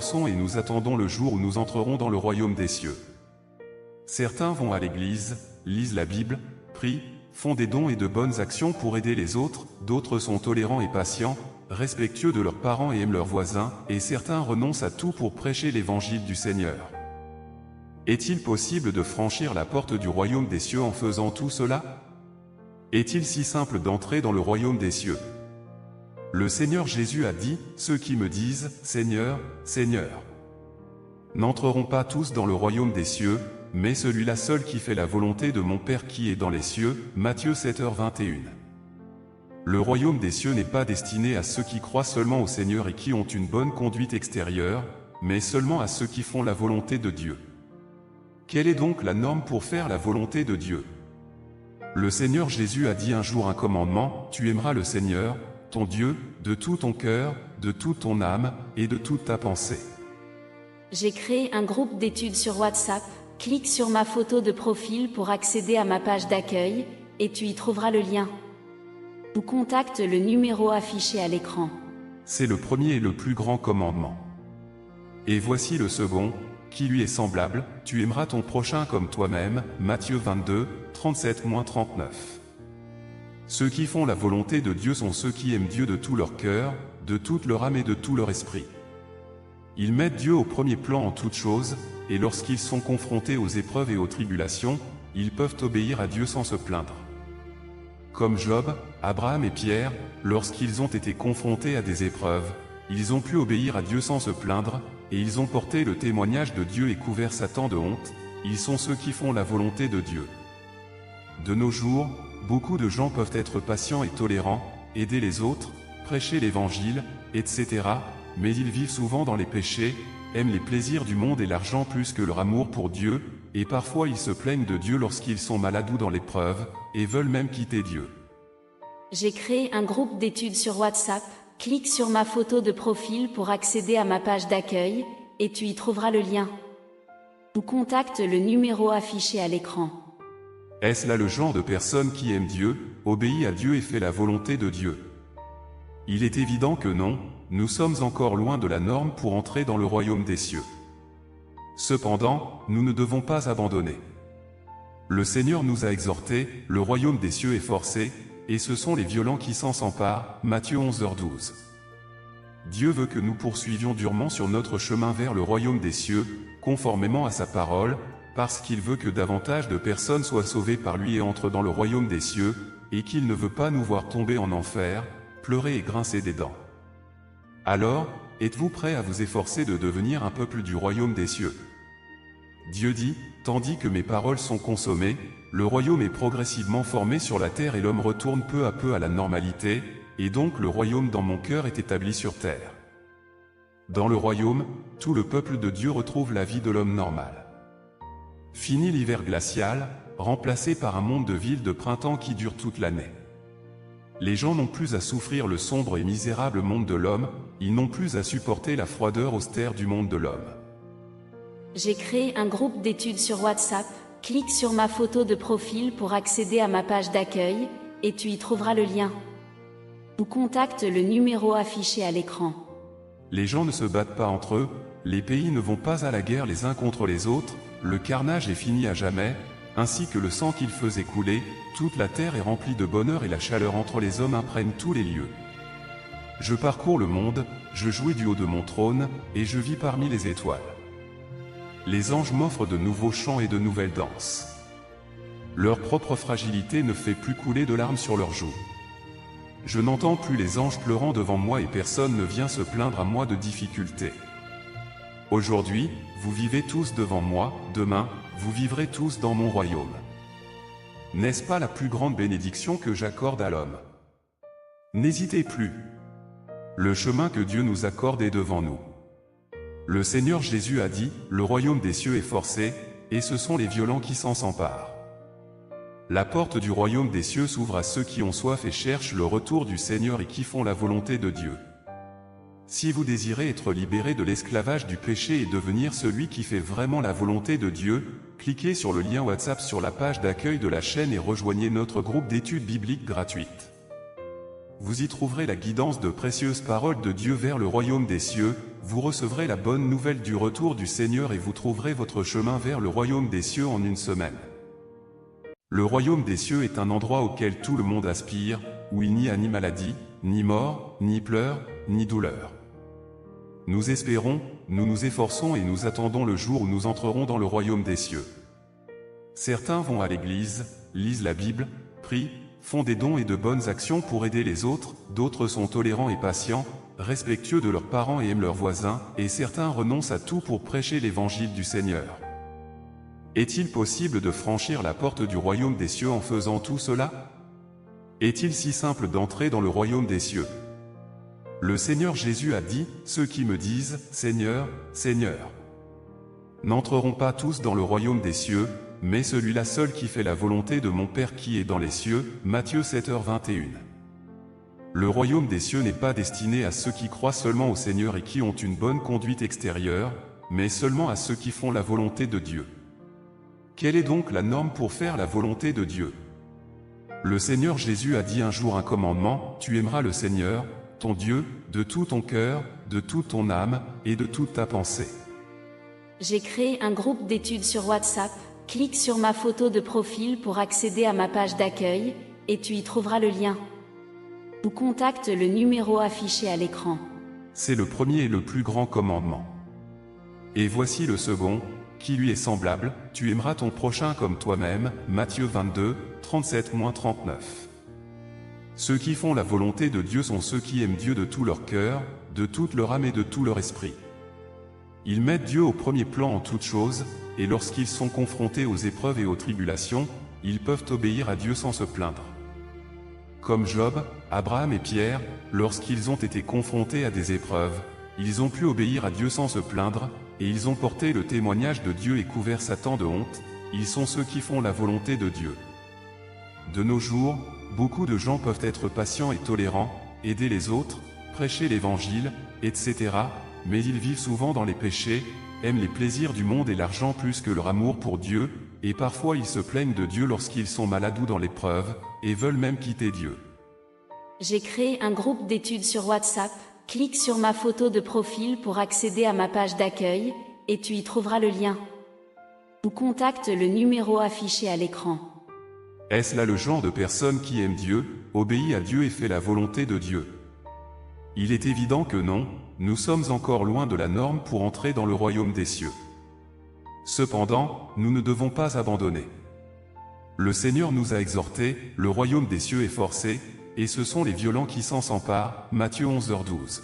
efforçons et nous attendons le jour où nous entrerons dans le royaume des cieux. Certains vont à l'église, lisent la Bible, prient, font des dons et de bonnes actions pour aider les autres, d'autres sont tolérants et patients, respectueux de leurs parents et aiment leurs voisins, et certains renoncent à tout pour prêcher l'évangile du Seigneur. Est-il possible de franchir la porte du royaume des cieux en faisant tout cela? Est-il si simple d'entrer dans le royaume des cieux? Le Seigneur Jésus a dit, « Ceux qui me disent, Seigneur, Seigneur, n'entreront pas tous dans le royaume des cieux, mais celui-là seul qui fait la volonté de mon Père qui est dans les cieux. » Matthieu 7h21. Le royaume des cieux n'est pas destiné à ceux qui croient seulement au Seigneur et qui ont une bonne conduite extérieure, mais seulement à ceux qui font la volonté de Dieu. Quelle est donc la norme pour faire la volonté de Dieu? Le Seigneur Jésus a dit un jour un commandement, « Tu aimeras le Seigneur, ton Dieu, de tout ton cœur, de toute ton âme, et de toute ta pensée. » J'ai créé un groupe d'études sur WhatsApp. Clique sur ma photo de profil pour accéder à ma page d'accueil, et tu y trouveras le lien. Ou contacte le numéro affiché à l'écran. C'est le premier et le plus grand commandement. Et voici le second, qui lui est semblable, tu aimeras ton prochain comme toi-même. Matthieu 22, 37-39. Ceux qui font la volonté de Dieu sont ceux qui aiment Dieu de tout leur cœur, de toute leur âme et de tout leur esprit. Ils mettent Dieu au premier plan en toutes choses, et lorsqu'ils sont confrontés aux épreuves et aux tribulations, ils peuvent obéir à Dieu sans se plaindre. Comme Job, Abraham et Pierre, lorsqu'ils ont été confrontés à des épreuves, ils ont pu obéir à Dieu sans se plaindre, et ils ont porté le témoignage de Dieu et couvert Satan de honte. Ils sont ceux qui font la volonté de Dieu. De nos jours, beaucoup de gens peuvent être patients et tolérants, aider les autres, prêcher l'évangile, etc., mais ils vivent souvent dans les péchés, aiment les plaisirs du monde et l'argent plus que leur amour pour Dieu, et parfois ils se plaignent de Dieu lorsqu'ils sont malades ou dans l'épreuve, et veulent même quitter Dieu. J'ai créé un groupe d'études sur WhatsApp. Clique sur ma photo de profil pour accéder à ma page d'accueil, et tu y trouveras le lien. Ou contacte le numéro affiché à l'écran. Est-ce là le genre de personne qui aime Dieu, obéit à Dieu et fait la volonté de Dieu? Il est évident que non, nous sommes encore loin de la norme pour entrer dans le royaume des cieux. Cependant, nous ne devons pas abandonner. Le Seigneur nous a exhortés, le royaume des cieux est forcé, et ce sont les violents qui s'en s'emparent. Matthieu 11h12. Dieu veut que nous poursuivions durement sur notre chemin vers le royaume des cieux, conformément à sa parole, parce qu'il veut que davantage de personnes soient sauvées par lui et entrent dans le royaume des cieux, et qu'il ne veut pas nous voir tomber en enfer, pleurer et grincer des dents. Alors, êtes-vous prêts à vous efforcer de devenir un peuple du royaume des cieux? Dieu dit, tandis que mes paroles sont consommées, le royaume est progressivement formé sur la terre et l'homme retourne peu à peu à la normalité, et donc le royaume dans mon cœur est établi sur terre. Dans le royaume, tout le peuple de Dieu retrouve la vie de l'homme normal. Fini l'hiver glacial, remplacé par un monde de villes de printemps qui dure toute l'année. Les gens n'ont plus à souffrir le sombre et misérable monde de l'homme, ils n'ont plus à supporter la froideur austère du monde de l'homme. J'ai créé un groupe d'études sur WhatsApp. Clique sur ma photo de profil pour accéder à ma page d'accueil, et tu y trouveras le lien. Ou contacte le numéro affiché à l'écran. Les gens ne se battent pas entre eux, les pays ne vont pas à la guerre les uns contre les autres, le carnage est fini à jamais, ainsi que le sang qu'il faisait couler, toute la terre est remplie de bonheur et la chaleur entre les hommes imprègne tous les lieux. Je parcours le monde, je jouis du haut de mon trône, et je vis parmi les étoiles. Les anges m'offrent de nouveaux chants et de nouvelles danses. Leur propre fragilité ne fait plus couler de larmes sur leurs joues. Je n'entends plus les anges pleurant devant moi et personne ne vient se plaindre à moi de difficultés. Aujourd'hui, vous vivez tous devant moi, demain, vous vivrez tous dans mon royaume. N'est-ce pas la plus grande bénédiction que j'accorde à l'homme? N'hésitez plus. Le chemin que Dieu nous accorde est devant nous. Le Seigneur Jésus a dit, le royaume des cieux est forcé, et ce sont les violents qui s'en s'emparent. La porte du royaume des cieux s'ouvre à ceux qui ont soif et cherchent le retour du Seigneur et qui font la volonté de Dieu. Si vous désirez être libéré de l'esclavage du péché et devenir celui qui fait vraiment la volonté de Dieu, cliquez sur le lien WhatsApp sur la page d'accueil de la chaîne et rejoignez notre groupe d'études bibliques gratuites. Vous y trouverez la guidance de précieuses paroles de Dieu vers le royaume des cieux, vous recevrez la bonne nouvelle du retour du Seigneur et vous trouverez votre chemin vers le royaume des cieux en une semaine. Le royaume des cieux est un endroit auquel tout le monde aspire, où il n'y a ni maladie, ni mort, ni pleurs, ni douleur. Nous espérons, nous nous efforçons et nous attendons le jour où nous entrerons dans le royaume des cieux. Certains vont à l'église, lisent la Bible, prient, font des dons et de bonnes actions pour aider les autres, d'autres sont tolérants et patients, respectueux de leurs parents et aiment leurs voisins, et certains renoncent à tout pour prêcher l'évangile du Seigneur. Est-il possible de franchir la porte du royaume des cieux en faisant tout cela? Est-il si simple d'entrer dans le royaume des cieux? Le Seigneur Jésus a dit, « Ceux qui me disent, Seigneur, Seigneur, n'entreront pas tous dans le royaume des cieux, mais celui-là seul qui fait la volonté de mon Père qui est dans les cieux. » Matthieu 7h21. Le royaume des cieux n'est pas destiné à ceux qui croient seulement au Seigneur et qui ont une bonne conduite extérieure, mais seulement à ceux qui font la volonté de Dieu. Quelle est donc la norme pour faire la volonté de Dieu? Le Seigneur Jésus a dit un jour un commandement, « Tu aimeras le Seigneur, ton Dieu, de tout ton cœur, de toute ton âme, et de toute ta pensée. » J'ai créé un groupe d'études sur WhatsApp, clique sur ma photo de profil pour accéder à ma page d'accueil, et tu y trouveras le lien. Ou contacte le numéro affiché à l'écran. C'est le premier et le plus grand commandement. Et voici le second, qui lui est semblable, tu aimeras ton prochain comme toi-même, Matthieu 22, 37-39. Ceux qui font la volonté de Dieu sont ceux qui aiment Dieu de tout leur cœur, de toute leur âme et de tout leur esprit. Ils mettent Dieu au premier plan en toutes choses, et lorsqu'ils sont confrontés aux épreuves et aux tribulations, ils peuvent obéir à Dieu sans se plaindre. Comme Job, Abraham et Pierre, lorsqu'ils ont été confrontés à des épreuves, ils ont pu obéir à Dieu sans se plaindre, et ils ont porté le témoignage de Dieu et couvert Satan de honte. Ils sont ceux qui font la volonté de Dieu. De nos jours, beaucoup de gens peuvent être patients et tolérants, aider les autres, prêcher l'évangile, etc., mais ils vivent souvent dans les péchés, aiment les plaisirs du monde et l'argent plus que leur amour pour Dieu, et parfois ils se plaignent de Dieu lorsqu'ils sont malades ou dans l'épreuve, et veulent même quitter Dieu. J'ai créé un groupe d'études sur WhatsApp, clique sur ma photo de profil pour accéder à ma page d'accueil, et tu y trouveras le lien. Ou contacte le numéro affiché à l'écran. Est-ce là le genre de personne qui aime Dieu, obéit à Dieu et fait la volonté de Dieu? Il est évident que non, nous sommes encore loin de la norme pour entrer dans le royaume des cieux. Cependant, nous ne devons pas abandonner. Le Seigneur nous a exhortés, le royaume des cieux est forcé, et ce sont les violents qui s'en s'emparent, Matthieu 11h12.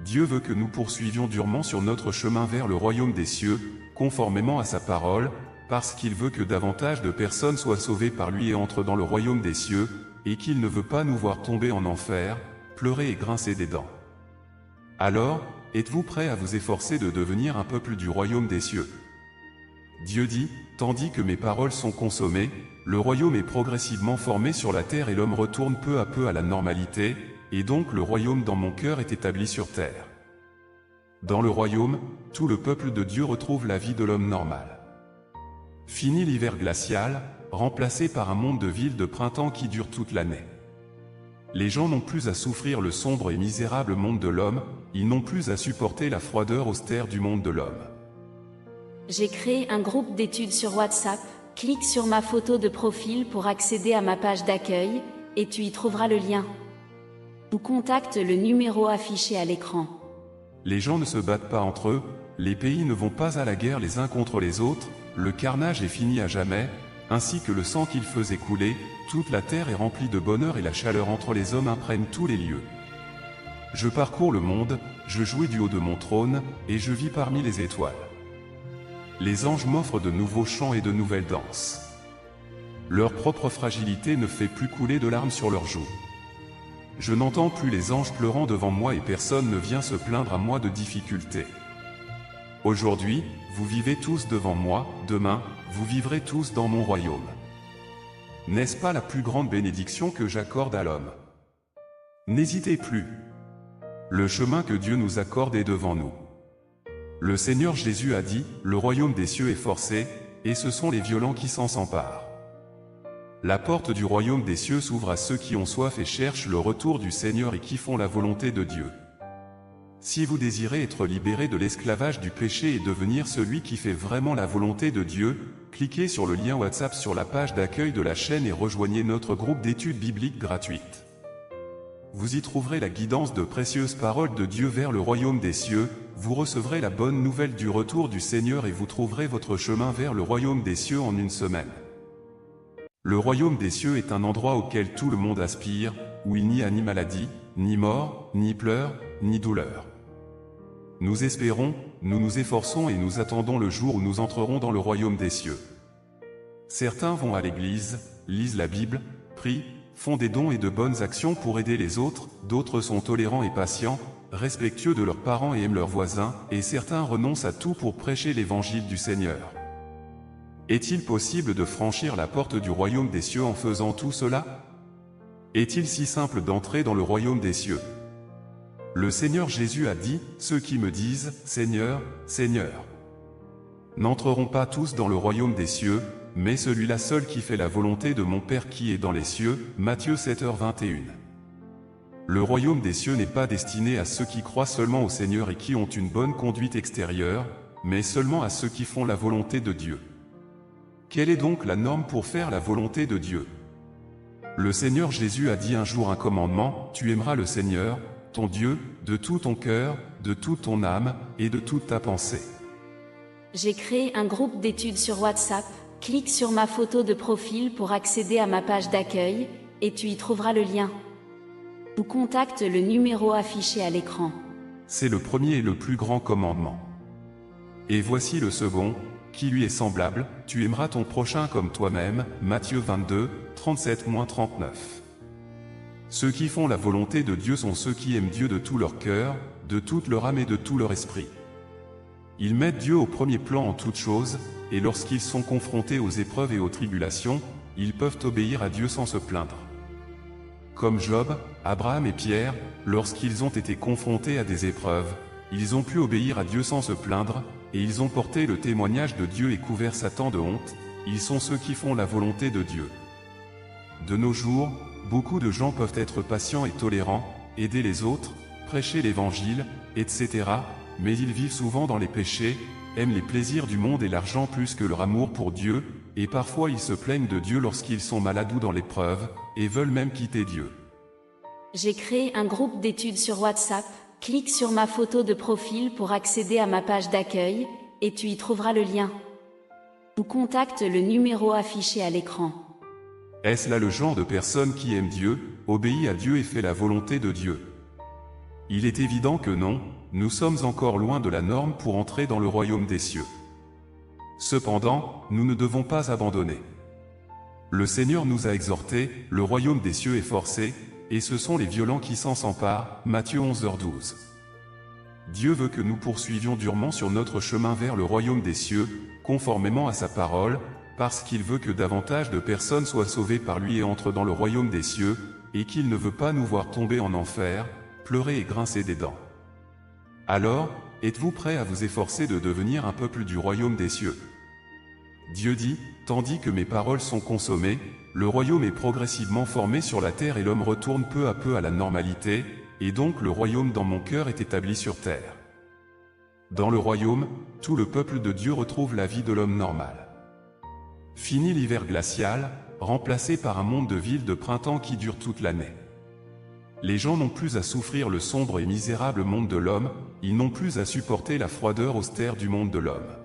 Dieu veut que nous poursuivions durement sur notre chemin vers le royaume des cieux, conformément à sa parole, parce qu'il veut que davantage de personnes soient sauvées par lui et entrent dans le royaume des cieux, et qu'il ne veut pas nous voir tomber en enfer, pleurer et grincer des dents. Alors, êtes-vous prêts à vous efforcer de devenir un peuple du royaume des cieux? Dieu dit, « Tandis que mes paroles sont consommées, le royaume est progressivement formé sur la terre et l'homme retourne peu à peu à la normalité, et donc le royaume dans mon cœur est établi sur terre. » Dans le royaume, tout le peuple de Dieu retrouve la vie de l'homme normal. Fini l'hiver glacial, remplacé par un monde de villes de printemps qui dure toute l'année. Les gens n'ont plus à souffrir le sombre et misérable monde de l'homme, ils n'ont plus à supporter la froideur austère du monde de l'homme. J'ai créé un groupe d'études sur WhatsApp, clique sur ma photo de profil pour accéder à ma page d'accueil, et tu y trouveras le lien. Ou contacte le numéro affiché à l'écran. Les gens ne se battent pas entre eux, les pays ne vont pas à la guerre les uns contre les autres, le carnage est fini à jamais, ainsi que le sang qu'il faisait couler, toute la terre est remplie de bonheur et la chaleur entre les hommes imprègne tous les lieux. Je parcours le monde, je jouis du haut de mon trône, et je vis parmi les étoiles. Les anges m'offrent de nouveaux chants et de nouvelles danses. Leur propre fragilité ne fait plus couler de larmes sur leurs joues. Je n'entends plus les anges pleurant devant moi et personne ne vient se plaindre à moi de difficultés. Aujourd'hui, vous vivez tous devant moi, demain, vous vivrez tous dans mon royaume. N'est-ce pas la plus grande bénédiction que j'accorde à l'homme? N'hésitez plus. Le chemin que Dieu nous accorde est devant nous. Le Seigneur Jésus a dit, le royaume des cieux est forcé, et ce sont les violents qui s'en s'emparent. La porte du royaume des cieux s'ouvre à ceux qui ont soif et cherchent le retour du Seigneur et qui font la volonté de Dieu. Si vous désirez être libéré de l'esclavage du péché et devenir celui qui fait vraiment la volonté de Dieu, cliquez sur le lien WhatsApp sur la page d'accueil de la chaîne et rejoignez notre groupe d'études bibliques gratuites. Vous y trouverez la guidance de précieuses paroles de Dieu vers le royaume des cieux, vous recevrez la bonne nouvelle du retour du Seigneur et vous trouverez votre chemin vers le royaume des cieux en une semaine. Le royaume des cieux est un endroit auquel tout le monde aspire, où il n'y a ni maladie, ni mort, ni pleurs, ni douleur. Nous espérons, nous nous efforçons et nous attendons le jour où nous entrerons dans le royaume des cieux. Certains vont à l'église, lisent la Bible, prient, font des dons et de bonnes actions pour aider les autres, d'autres sont tolérants et patients, respectueux de leurs parents et aiment leurs voisins, et certains renoncent à tout pour prêcher l'évangile du Seigneur. Est-il possible de franchir la porte du royaume des cieux en faisant tout cela? Est-il si simple d'entrer dans le royaume des cieux? Le Seigneur Jésus a dit, « Ceux qui me disent, Seigneur, Seigneur, n'entreront pas tous dans le royaume des cieux, mais celui-là seul qui fait la volonté de mon Père qui est dans les cieux. » Matthieu 7h21. Le royaume des cieux n'est pas destiné à ceux qui croient seulement au Seigneur et qui ont une bonne conduite extérieure, mais seulement à ceux qui font la volonté de Dieu. Quelle est donc la norme pour faire la volonté de Dieu? Le Seigneur Jésus a dit un jour un commandement, « Tu aimeras le Seigneur, ton Dieu, de tout ton cœur, de toute ton âme, et de toute ta pensée. » J'ai créé un groupe d'études sur WhatsApp, clique sur ma photo de profil pour accéder à ma page d'accueil, et tu y trouveras le lien. Ou contacte le numéro affiché à l'écran. C'est le premier et le plus grand commandement. Et voici le second, qui lui est semblable, tu aimeras ton prochain comme toi-même, Matthieu 22, 37-39. Ceux qui font la volonté de Dieu sont ceux qui aiment Dieu de tout leur cœur, de toute leur âme et de tout leur esprit. Ils mettent Dieu au premier plan en toutes choses, et lorsqu'ils sont confrontés aux épreuves et aux tribulations, ils peuvent obéir à Dieu sans se plaindre. Comme Job, Abraham et Pierre, lorsqu'ils ont été confrontés à des épreuves, ils ont pu obéir à Dieu sans se plaindre, et ils ont porté le témoignage de Dieu et couvert Satan de honte. Ils sont ceux qui font la volonté de Dieu. De nos jours, beaucoup de gens peuvent être patients et tolérants, aider les autres, prêcher l'évangile, etc., mais ils vivent souvent dans les péchés, aiment les plaisirs du monde et l'argent plus que leur amour pour Dieu, et parfois ils se plaignent de Dieu lorsqu'ils sont malades ou dans l'épreuve, et veulent même quitter Dieu. J'ai créé un groupe d'études sur WhatsApp, clique sur ma photo de profil pour accéder à ma page d'accueil, et tu y trouveras le lien. Ou contacte le numéro affiché à l'écran. Est-ce là le genre de personne qui aime Dieu, obéit à Dieu et fait la volonté de Dieu? Il est évident que non, nous sommes encore loin de la norme pour entrer dans le royaume des cieux. Cependant, nous ne devons pas abandonner. Le Seigneur nous a exhortés, le royaume des cieux est forcé, et ce sont les violents qui s'en s'emparent, Matthieu 11h12. Dieu veut que nous poursuivions durement sur notre chemin vers le royaume des cieux, conformément à sa parole, parce qu'il veut que davantage de personnes soient sauvées par lui et entrent dans le royaume des cieux, et qu'il ne veut pas nous voir tomber en enfer, pleurer et grincer des dents. Alors, êtes-vous prêts à vous efforcer de devenir un peuple du royaume des cieux? Dieu dit, « Tandis que mes paroles sont consommées, le royaume est progressivement formé sur la terre et l'homme retourne peu à peu à la normalité, et donc le royaume dans mon cœur est établi sur terre. » Dans le royaume, tout le peuple de Dieu retrouve la vie de l'homme normal. Fini l'hiver glacial, remplacé par un monde de ville de printemps qui dure toute l'année. Les gens n'ont plus à souffrir le sombre et misérable monde de l'homme, ils n'ont plus à supporter la froideur austère du monde de l'homme.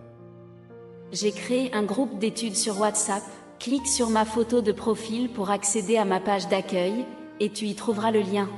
J'ai créé un groupe d'études sur WhatsApp, clique sur ma photo de profil pour accéder à ma page d'accueil, et tu y trouveras le lien.